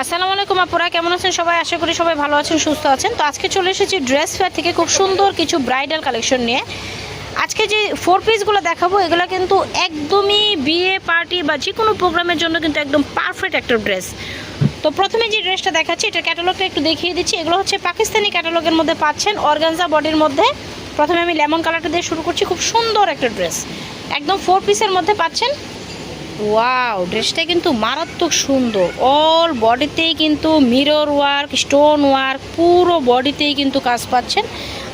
আসসালামু আলাইকুম আপুরা, কেমন আছেন সবাই? আশা করি সবাই ভালো আছেন, সুস্থ আছেন। তো আজকে চলে এসেছি ড্রেস ফেয়ার থেকে খুব সুন্দর কিছু ব্রাইডাল কালেকশন নিয়ে। আজকে যে 4 পিসগুলো দেখাবো এগুলো কিন্তু একদমই বিয়ে পার্টি বা যে কোনো প্রোগ্রামের জন্য কিন্তু একদম পারফেক্ট একটা ড্রেস। তো প্রথমে যে ড্রেসটা দেখাচ্ছি এটার ক্যাটালগটা একটু দেখিয়ে দিচ্ছি। এগুলো হচ্ছে পাকিস্তানি ক্যাটালগের মধ্যে পাচ্ছেন, অর্গানজা বডির মধ্যে। প্রথমে আমি লেমন কালারটা দিয়ে শুরু করছি। খুব সুন্দর একটা ড্রেস, একদম 4 পিসের মধ্যে পাচ্ছেন। ওয়াও, ড্রেসটা কিন্তু মারাত্মক সুন্দর। অল বডিতেই কিন্তু মিরর ওয়ার্ক, স্টোন ওয়ার্ক, পুরো বডিতেই কিন্তু কাজ পাচ্ছেন।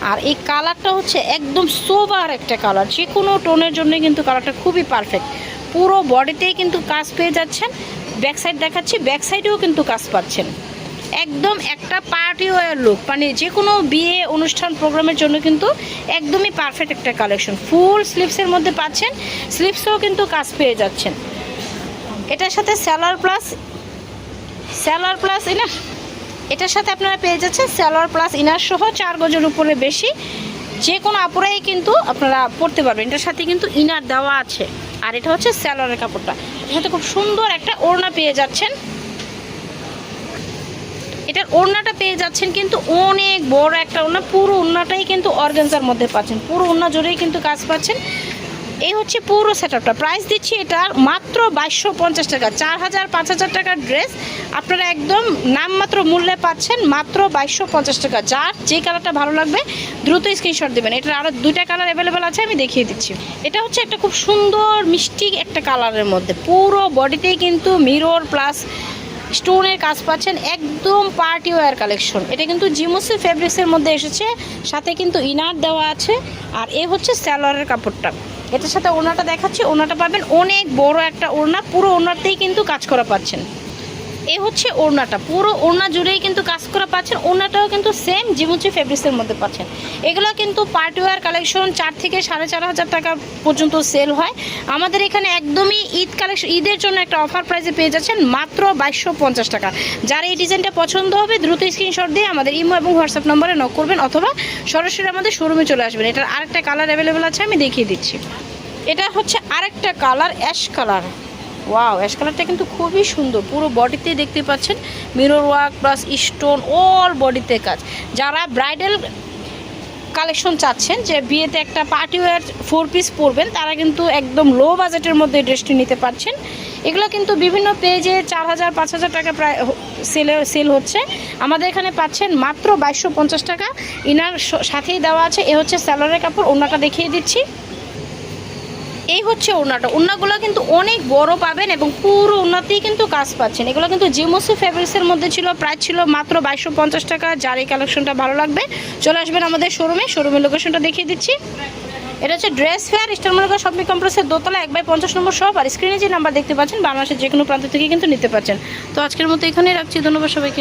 আর এই কালারটা হচ্ছে একদম সোবার একটা কালার, যে কোনো টোনের জন্য কিন্তু কালারটা খুবই পারফেক্ট। পুরো বডিতেই কিন্তু কাজ পেয়ে যাচ্ছেন। ব্যাক সাইড দেখাচ্ছি, ব্যাক সাইডেও কিন্তু কাজ পাচ্ছেন। একদম একটা পার্টি ওয়ার লুক, মানে যে কোনো বিয়ে অনুষ্ঠান প্রোগ্রামের জন্য কিন্তু একদমই পারফেক্ট একটা কালেকশন। ফুল স্লিভসের মধ্যে পাচ্ছেন, স্লিভসেও কিন্তু কাজ পেয়ে যাচ্ছেন। এটার সাথে স্যালোয়ার প্লাস ইনার, এটার সাথে আপনারা পেয়ে যাচ্ছেন স্যালোয়ার প্লাস ইনার সহ 4 গজের উপরে বেশি যে কোনো আপুরাই কিন্তু আপনারা পরতে পারবেন। এটার সাথে কিন্তু ইনার দেওয়া আছে। আর এটা হচ্ছে স্যালোয়ারের কাপড়টা, এর সাথে খুব সুন্দর একটা ওড়না পেয়ে যাচ্ছেন। এটার ওড়নাটা পেয়ে যাচ্ছেন কিন্তু অনেক বড় একটা ওড়না, পুরো ওড়নাটাই কিন্তু অর্গানজার মধ্যে পাচ্ছেন, পুরো ওড়না জুড়েই কিন্তু কাজ পাচ্ছেন। এই হচ্ছে পুরো সেটআপটা। প্রাইস দিচ্ছি এটার মাত্র 2250 টাকা। 4000-5000 টাকার ড্রেস আপনারা একদম নামমাত্র মূল্যে পাচ্ছেন মাত্র 2250 টাকা। যার যে কালারটা ভালো লাগবে দ্রুত স্ক্রিনশট দেবেন। এটার আরও 2টা কালার অ্যাভেলেবেল আছে, আমি দেখিয়ে দিচ্ছি। এটা হচ্ছে একটা খুব সুন্দর মিষ্টি একটা কালারের মধ্যে, পুরো বডিতেই কিন্তু মিরর প্লাস স্টোনের কাজ পাচ্ছেন, একদম পার্টি ওয়্যার কালেকশন। এটা কিন্তু জিমোসি ফেব্রিক্সের মধ্যে এসেছে, সাথে কিন্তু ইনার দেওয়া আছে। আর এ হচ্ছে স্যালোয়ারের কাপড়টা। এটার সাথে ওড়নাটা দেখাচ্ছি, ওড়নাটা পাবেন অনেক বড় একটা ওড়না, পুরো ওড়নাতেই কিন্তু কাজ করা পাচ্ছেন। এ হচ্ছে ওড়নাটা, পুরো ওড়না জুড়েই কিন্তু কাজ করা পাচ্ছেন। ওড়নাটাও কিন্তু সেম জিমোসি ফেব্রিক্সের মধ্যে পাচ্ছেন। এগুলো কিন্তু পার্টি ওয়্যার কালেকশন 4 থেকে 4500 টাকা পর্যন্ত সেল হয়। আমাদের এখানে একদমই ঈদ কালেকশন, ঈদের জন্য একটা অফার প্রাইসে পেয়ে যাচ্ছেন মাত্র 2250 টাকা। যার এই ডিজাইনটা পছন্দ হবে দ্রুত স্ক্রিনশট দিয়ে আমাদের ইমো এবং হোয়াটসঅ্যাপ নম্বরে নক করবেন, অথবা সরাসরি আমাদের শোরুমে চলে আসবেন। এটার আরেকটা কালার অ্যাভেলেবেল আছে, আমি দেখিয়ে দিচ্ছি। এটা হচ্ছে আরেকটা colour, ash colour. Wow, ash কালারটা কিন্তু খুবই সুন্দর। পুরো বডিতেই দেখতে পাচ্ছেন mirror work plus stone, all বডিতে কাজ। যারা ব্রাইডাল কালেকশন চাচ্ছেন, যে বিয়েতে একটা পার্টি ওয়্যার 4 পিস পরবেন, তারা কিন্তু একদম লো বাজেটের মধ্যে ড্রেসটি নিতে পারছেন। এগুলো কিন্তু বিভিন্ন পেজে 4000-5000 টাকা প্রায় সেল হচ্ছে। আমাদের এখানে পাচ্ছেন মাত্র 2250 টাকা। ইনার সাথেই দেওয়া আছে। এ হচ্ছে স্যালোয়ারের কাপড়। ওড়নাটা দেখিয়ে দিচ্ছি। এই হচ্ছে ওড়নাটা। ওড়নাগুলো কিন্তু অনেক বড় পাবেন এবং পুরো ওড়নাতেই কিন্তু কাজ পাচ্ছেন। এগুলো কিন্তু জিমোসি ফেব্রিক্সের মধ্যে ছিল, প্রাইস ছিল মাত্র 2250 টাকা। যার এই কালেকশনটা ভালো লাগবে চলে আসবেন আমাদের শোরুমের লোকেশনটা দেখিয়ে দিচ্ছি। এটা হচ্ছে dress fair, Easter Mallika shopping কমপ্লেক্সের দোতলা 1/50 নম্বর শপ। আর স্ক্রিনে যে নাম্বার দেখতে পাচ্ছেন বাংলাদেশের যে কোনো প্রান্ত থেকে কিন্তু নিতে পারছেন। তো আজকের মতো এখানেই রাখছি, ধন্যবাদ সবাইকে।